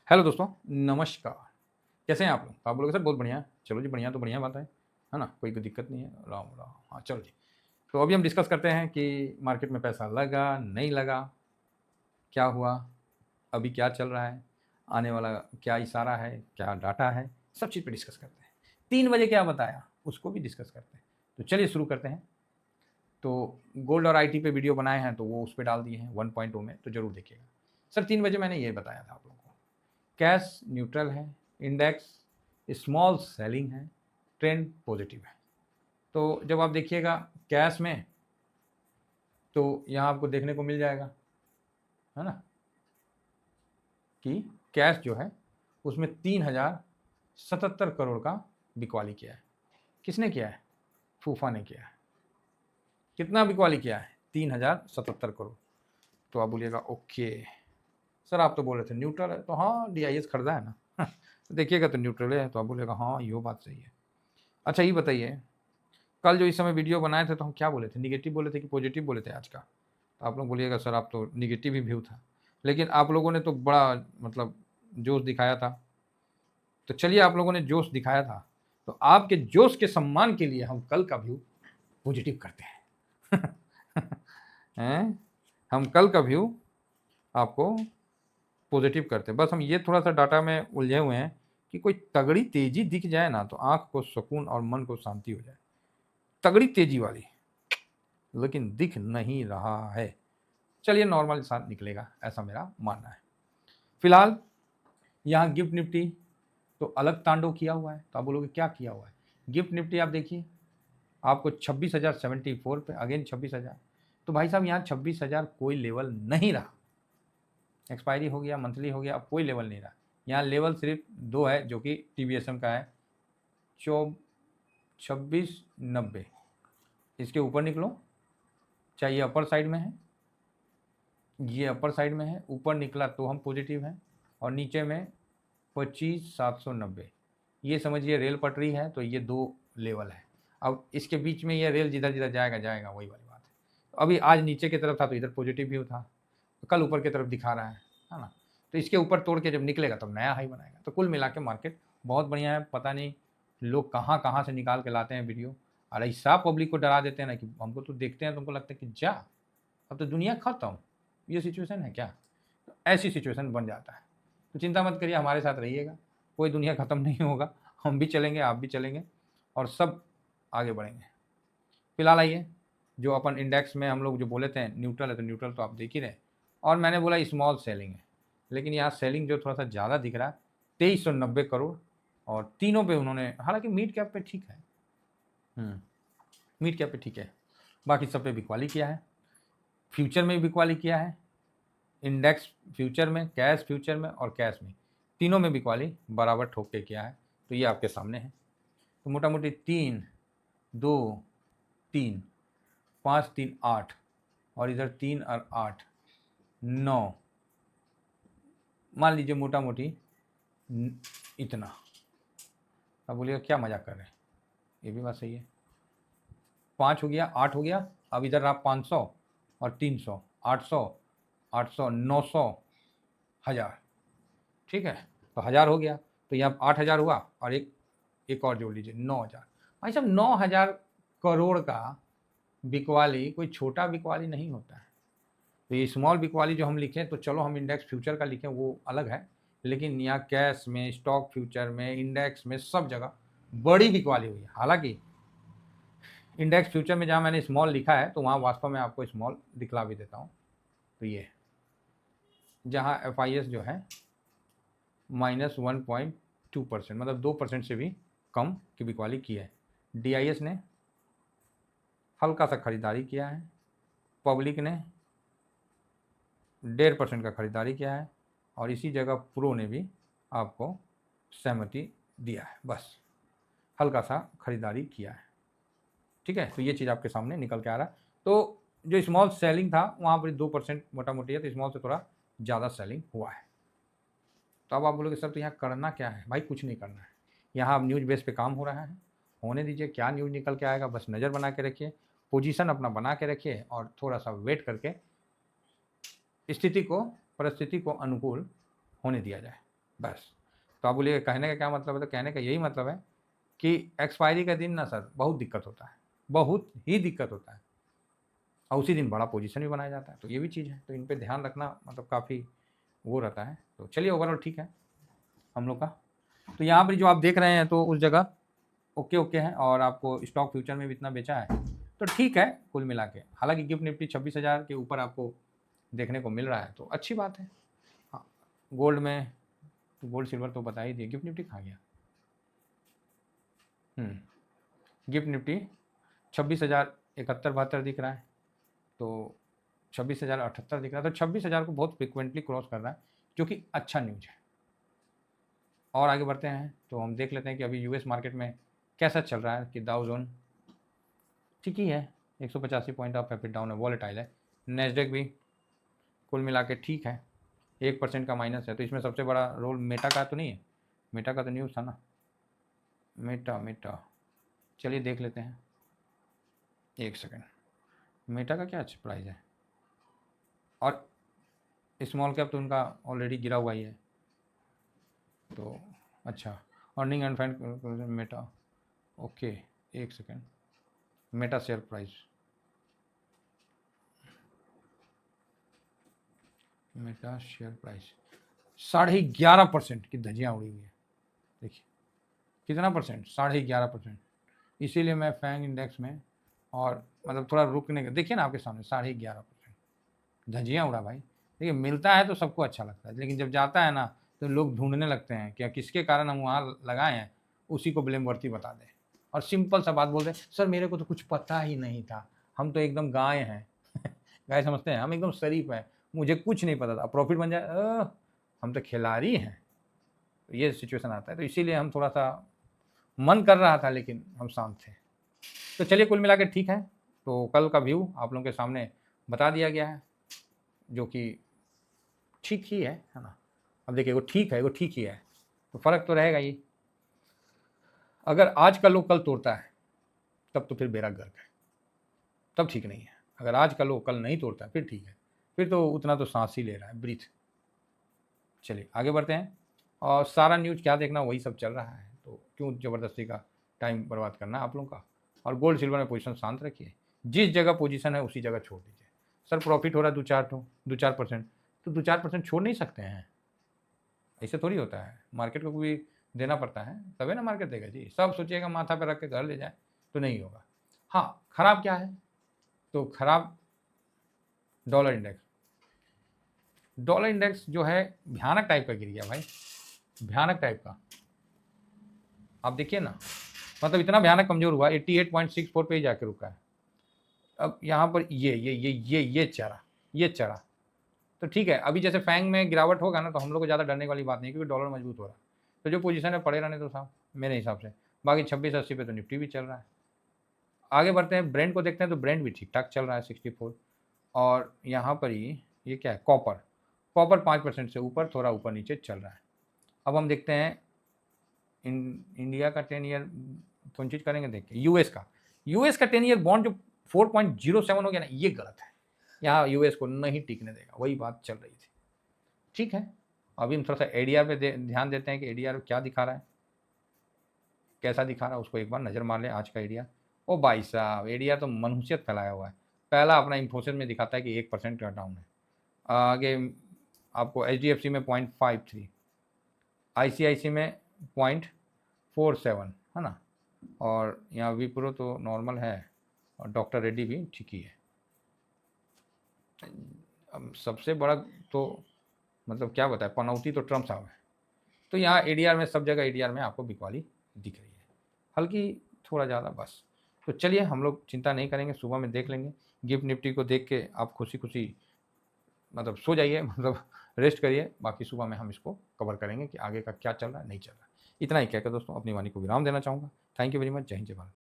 Hello दोस्तों, नमस्कार। कैसे हैं आप लोग? तो आप बोलोगे सर बहुत बढ़िया है। चलो जी बढ़िया तो बढ़िया बात है ना? कोई दिक्कत नहीं है। राम, राम। हाँ, चलो जी। तो अभी हम डिस्कस करते हैं कि मार्केट में पैसा लगा, नहीं लगा, क्या हुआ, अभी क्या चल रहा है, आने वाला क्या इशारा है, क्या डाटा है, सब चीज़ पे डिस्कस करते हैं। 3 बजे क्या बताया, उसको भी डिस्कस करते हैं। तो चलिए शुरू करते हैं। तो गोल्ड और आईटी पे वीडियो बनाए हैं तो वो उस पे डाल दिए हैं 1.0 में, तो ज़रूर देखिएगा। सर 3 बजे मैंने ये बताया था आप लोगों को। कैश न्यूट्रल है, इंडेक्स स्मॉल सेलिंग है, ट्रेंड पॉजिटिव है। तो जब आप देखिएगा कैश में, तो यहाँ आपको देखने को मिल जाएगा, है ना, कि कैश जो है उसमें 3077 करोड़ का बिकवाली किया है। किसने किया है? फूफा ने किया है। कितना बिकवाली किया है? 3077 करोड़। तो आप बोलिएगा ओके सर, आप तो बोल रहे थे न्यूट्रल है, तो हाँ डीआईएस खरीदा है ना। तो देखिएगा तो न्यूट्रल है, तो आप बोलिएगा हाँ ये बात सही है। अच्छा ये बताइए, कल जो इस समय वीडियो बनाए थे तो हम क्या बोले थे? निगेटिव बोले थे कि पॉजिटिव बोले थे आज का? तो आप लोग बोलिएगा सर आप तो निगेटिव ही व्यू था, लेकिन आप लोगों ने तो बड़ा मतलब जोश दिखाया था। तो चलिए, आप लोगों ने जोश दिखाया था, तो आपके जोश के सम्मान के लिए हम कल का व्यू पॉजिटिव करते हैं। हैं? हम कल का व्यू आपको पॉजिटिव करते हैं। बस हम ये थोड़ा सा डाटा में उलझे हुए हैं कि कोई तगड़ी तेजी दिख जाए ना तो आंख को सुकून और मन को शांति हो जाए। तगड़ी तेजी वाली, लेकिन दिख नहीं रहा है। चलिए नॉर्मल साथ निकलेगा, ऐसा मेरा मानना है। फिलहाल यहाँ गिफ्ट निफ्टी तो अलग तांडव किया हुआ है। तो आप बोलोगे क्या किया हुआ है? गिफ्ट निफ्टी आप देखिए, आपको 26,074 पे अगेन 26,000। तो भाई साहब यहाँ 26,000 कोई लेवल नहीं रहा। एक्सपायरी हो गया, मंथली हो गया, अब कोई लेवल नहीं रहा। यहाँ लेवल सिर्फ 2 है, जो कि टीबीएसएम का है, 2690। इसके ऊपर निकलो, चाहे ये अपर साइड में है, ये अपर साइड में है, ऊपर निकला तो हम पॉजिटिव हैं, और नीचे में 25,790। ये समझिए रेल पटरी है, तो ये 2 लेवल है। अब इसके बीच में ये रेल जिधर जिधर जाएगा जाएगा, वही वाली बात है। तो अभी आज नीचे की तरफ था तो इधर पॉजिटिव व्यू था, तो कल ऊपर की तरफ दिखा रहा है ना। तो इसके ऊपर तोड़ के जब निकलेगा तब नया हाई बनाएगा। तो कुल मिला के मार्केट बहुत बढ़िया है। पता नहीं लोग कहाँ कहाँ से निकाल के लाते हैं वीडियो, और ऐसा पब्लिक को डरा देते हैं ना कि हमको तो देखते हैं तो हमको लगता है कि जा अब तो दुनिया खत्म, ये सिचुएशन है क्या? तो ऐसी सिचुएशन बन जाता है। तो चिंता मत करिए, हमारे साथ रहिएगा, कोई दुनिया ख़त्म नहीं होगा। हम भी चलेंगे, आप भी चलेंगे, और सब आगे बढ़ेंगे। फिलहाल आइए, जो अपन इंडेक्स में हम लोग जो बोले थे न्यूट्रल है, तो न्यूट्रल तो आप देख ही रहे, और मैंने बोला स्मॉल सेलिंग है, लेकिन यहाँ सेलिंग जो थोड़ा सा ज़्यादा दिख रहा है, 2390 करोड़। और तीनों पे उन्होंने, हालांकि मिड कैप पे ठीक है, मिड कैप पे ठीक है, बाकी सब पे बिकवाली किया है। फ्यूचर में भी बिकवाली किया है, इंडेक्स फ्यूचर में, कैश फ्यूचर में और कैश में, तीनों में बिकवाली बराबर ठोक के किया है। तो ये आपके सामने है। तो मोटा मोटी 3 2 3 5 3 8, और इधर 3 और 8 9, मान लीजिए मोटा मोटी इतना। अब बोलिएगा क्या मजाक कर रहे हैं, ये भी बात सही है। 5 हो गया, 8 हो गया, अब इधर आप 500 और 300, 800 800 900 1000, ठीक है। तो 1000 हो गया, तो यहाँ 8000 हुआ, और एक और जोड़ लीजिए 9000। भाई साहब 9000 करोड़ का बिकवाली कोई छोटा बिकवाली नहीं होता है। तो ये स्मॉल बिकवाली जो हम लिखें, तो चलो हम इंडेक्स फ्यूचर का लिखें वो अलग है, लेकिन यहाँ कैश में, स्टॉक फ्यूचर में, इंडेक्स में, सब जगह बड़ी बिकवाली हुई है। हालांकि इंडेक्स फ्यूचर में जहाँ मैंने स्मॉल लिखा है, तो वहाँ वास्तव में आपको स्मॉल दिखला भी देता हूँ। तो ये जहाँ FIS जो है -1.2%, मतलब 2% से भी कम की बिकवाली की है। DIS ने हल्का सा खरीदारी किया है, पब्लिक ने 1.5% का खरीदारी किया है, और इसी जगह प्रो ने भी आपको सहमति दिया है, बस हल्का सा खरीदारी किया है, ठीक है। तो ये चीज़ आपके सामने निकल के आ रहा है। तो जो स्मॉल सेलिंग था वहाँ पर 2% मोटा मोटी है, तो स्मॉल से थोड़ा ज़्यादा सेलिंग हुआ है। तो अब आप बोलोगे सर तो यहाँ करना क्या है? भाई कुछ नहीं करना है, यहाँ अब न्यूज़ बेस पे काम हो रहा है, होने दीजिए, क्या न्यूज़ निकल के आएगा, बस नज़र बना के रखिए, पोजीशन अपना बना के रखिए, और थोड़ा सा वेट करके स्थिति को, परिस्थिति को अनुकूल होने दिया जाए। बस। तो आप बोलिए कहने का क्या मतलब है, तो कहने का यही मतलब है कि एक्सपायरी का दिन ना सर बहुत दिक्कत होता है, बहुत ही दिक्कत होता है, और उसी दिन बड़ा पोजीशन भी बनाया जाता है। तो ये भी चीज़ है, तो इन पे ध्यान रखना मतलब काफ़ी वो रहता है। तो चलिए ओवरऑल ठीक है हम लोग का। तो यहाँ पर जो आप देख रहे हैं तो उस जगह ओके ओके है, और आपको स्टॉक फ्यूचर में भी इतना बेचा है तो ठीक है कुल मिला के। हालांकि गिफ्ट निफ्टी 26,000 के ऊपर आपको देखने को मिल रहा है तो अच्छी बात है। हाँ, गोल्ड में तो गोल्ड सिल्वर तो बता ही दिए, गिफ्ट निफ्टी खा गया। गिफ्ट निफ्टी 26,071-72 दिख रहा है, तो 26,078 दिख रहा है, तो 26,000 को बहुत फ्रिक्वेंटली क्रॉस कर रहा है, जो कि अच्छा न्यूज है। और आगे बढ़ते हैं तो हम देख लेते हैं कि अभी यूएस मार्केट में कैसा चल रहा है। कि डाउ जोन ठीक ही है, 185 पॉइंट अप है, फिर डाउन है, वॉलेटाइल है। नेस्डेक भी कुल मिला के ठीक है, 1% का माइनस है। तो इसमें सबसे बड़ा रोल मेटा का तो नहीं है, मेटा का तो न्यूज़ था ना, मेटा चलिए देख लेते हैं, एक सेकेंड। मेटा का क्या अच्छा प्राइस है, और स्मॉल कैप तो उनका ऑलरेडी गिरा हुआ ही है। तो अच्छा, earning and find Meta, okay एक second. Meta share price, Meta share price 11.5% की धजियाँ उड़ी हुई है। देखिए कितना परसेंट, 11.5%। इसीलिए मैं फैंग इंडेक्स में और मतलब थोड़ा रुकने का, देखिए ना आपके सामने 11.5% धजियाँ उड़ा भाई। देखिए मिलता है तो सबको अच्छा लगता है, लेकिन जब जाता है ना तो लोग ढूंढने लगते हैं कि किसके कारण हम वहाँ लगाए हैं, उसी को ब्लेम वर्ती बता दें और सिंपल सा बात बोल दें, सर मेरे को तो कुछ पता ही नहीं था, हम तो एकदम गाय हैं गाय समझते हैं, हम एकदम शरीफ हैं, मुझे कुछ नहीं पता था, प्रॉफिट बन जाए हम तो खिलाड़ी हैं। तो ये सिचुएशन आता है, तो इसीलिए हम थोड़ा सा मन कर रहा था लेकिन हम शांत थे। तो चलिए कुल मिला के ठीक है। तो कल का व्यू आप लोगों के सामने बता दिया गया है, जो कि ठीक ही है ना। अब देखिए वो ठीक है, वो ठीक ही है, तो फ़र्क तो रहेगा ही। अगर आज का लो कल तोड़ता है तब तो फिर बेड़ा गर्क है, तब ठीक नहीं है। अगर आज का लो कल नहीं तोड़ता फिर ठीक है, फिर तो उतना तो सांस ही ले रहा है, ब्रीथ। चलिए आगे बढ़ते हैं, और सारा न्यूज़ क्या देखना वही सब चल रहा है, तो क्यों ज़बरदस्ती का टाइम बर्बाद करना आप लोगों का। और गोल्ड सिल्वर में पोजीशन शांत रखिए, जिस जगह पोजीशन है उसी जगह छोड़ दीजिए। सर प्रॉफिट हो रहा है 2-4%, तो 2-4% छोड़ नहीं सकते हैं, ऐसे थोड़ी होता है। मार्केट को भी देना पड़ता है, तभी ना मार्केट देगा जी। सब सोचिएगा माथा पर रख के घर ले जाए तो नहीं होगा। हाँ खराब क्या है, तो खराब डॉलर इंडेक्स। डॉलर इंडेक्स जो है भयानक टाइप का गिर गया भाई, भयानक टाइप का। आप देखिए ना, मतलब इतना भयानक कमजोर हुआ, 88.64 पे ही जाके रुका है। अब यहाँ पर ये चढ़ा तो ठीक है। अभी जैसे फैंग में गिरावट होगा ना तो हम लोग को ज़्यादा डरने वाली बात नहीं, क्योंकि डॉलर मजबूत हो रहा है। तो जो पोजीशन है पड़े रहने तो साहब मेरे हिसाब से। बाकी 26-80 पे तो निफ्टी भी चल रहा है। आगे बढ़ते हैं, ब्रेंड को देखते हैं, तो ब्रेंड भी ठीक ठाक चल रहा है 64। और यहाँ पर ही ये क्या है, कॉपर, कॉपर 5% से ऊपर, थोड़ा ऊपर नीचे चल रहा है। अब हम देखते हैं इंडिया का 10 ईयर कौन चीज़ करेंगे, देखिए यूएस का 10 ईयर बॉन्ड जो 4.07 हो गया ना, ये गलत है। यहाँ यूएस को नहीं टिकने देगा, वही बात चल रही थी। ठीक है, अभी हम थोड़ा सा एडीआर पे ध्यान देते हैं कि एडीआर क्या दिखा रहा है, कैसा दिखा रहा है, उसको एक बार नज़र मार लें आज का एडीआर। ओ भाई साहब एडीआर तो मनहूसियत फैलाया हुआ है। पहला अपना इन्फोसिस में दिखाता है कि 1% का डाउन है। आगे आपको एचडीएफसी में 0.53, आईसीआईसी में 0.47 है ना, और यहाँ विप्रो तो नॉर्मल है, और डॉक्टर रेड्डी भी ठीक ही है। अब सबसे बड़ा तो मतलब क्या बताए, पनौती तो ट्रम्प साहब है। तो यहाँ एडीआर में, सब जगह एडीआर में आपको बिकवाली दिख रही है, हल्की थोड़ा ज़्यादा बस। तो चलिए हम लोग चिंता नहीं करेंगे, सुबह में देख लेंगे। गिफ्ट निफ्टी को देख के आप खुशी खुशी मतलब सो जाइए, मतलब रेस्ट करिए। बाकी सुबह में हम इसको कवर करेंगे कि आगे का क्या चल रहा है, नहीं चल रहा है। इतना ही कहकर दोस्तों अपनी वाणी को विराम देना चाहूँगा। Thank you very much. जय हिंद, जय भारत।